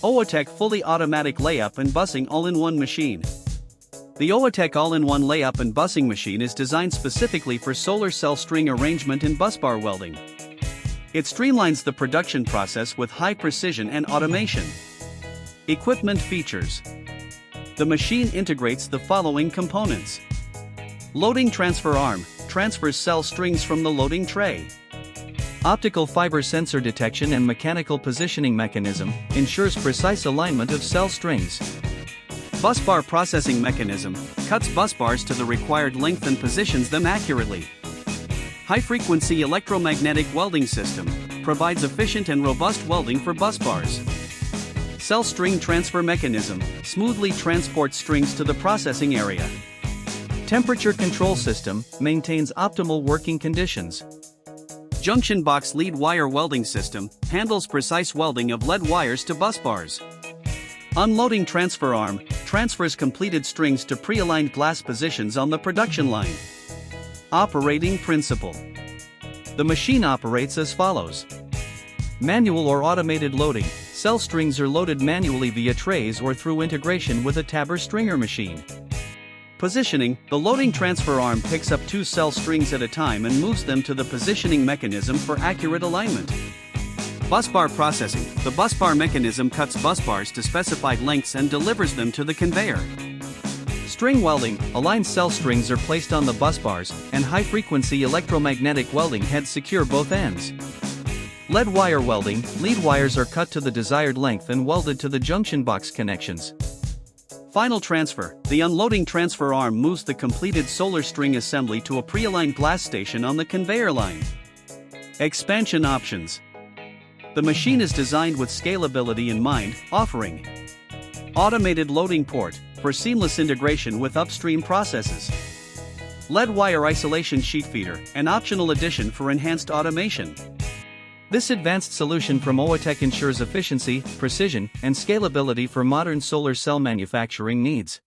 Ooitech fully automatic layup and bussing all-in-one machine. The Ooitech all-in-one layup and bussing machine is designed specifically for solar cell string arrangement and busbar welding. It streamlines the production process with high precision and automation. Equipment features. The machine integrates the following components. Loading transfer arm, transfers cell strings from the loading tray. Optical fiber sensor detection and mechanical positioning mechanism, ensures precise alignment of cell strings. Busbar Processing Mechanism, cuts busbars to the required length and positions them accurately. High-frequency electromagnetic welding system, provides efficient and robust welding for busbars. Cell string transfer mechanism, smoothly transports strings to the processing area. Temperature control system, maintains optimal working conditions. Junction box lead wire welding system, handles precise welding of lead wires to busbars. Unloading transfer arm, transfers completed strings to pre-aligned glass positions on the production line. Operating principle. The machine operates as follows. Manual or automated loading, cell strings are loaded manually via trays or through integration with a tabber stringer machine. Positioning, the loading transfer arm picks up 2 cell strings at a time and moves them to the positioning mechanism for accurate alignment. Busbar processing, the busbar mechanism cuts busbars to specified lengths and delivers them to the conveyor. String welding, aligned cell strings are placed on the busbars, and high-frequency electromagnetic welding heads secure both ends. Lead wire welding, lead wires are cut to the desired length and welded to the junction box connections. Final transfer, the unloading transfer arm moves the completed solar string assembly to a pre-aligned glass station on the conveyor line. Expansion options. The machine is designed with scalability in mind, offering automated loading port, for seamless integration with upstream processes. Lead wire isolation sheet feeder, an optional addition for enhanced automation. This advanced solution from Ooitech ensures efficiency, precision, and scalability for modern solar cell manufacturing needs.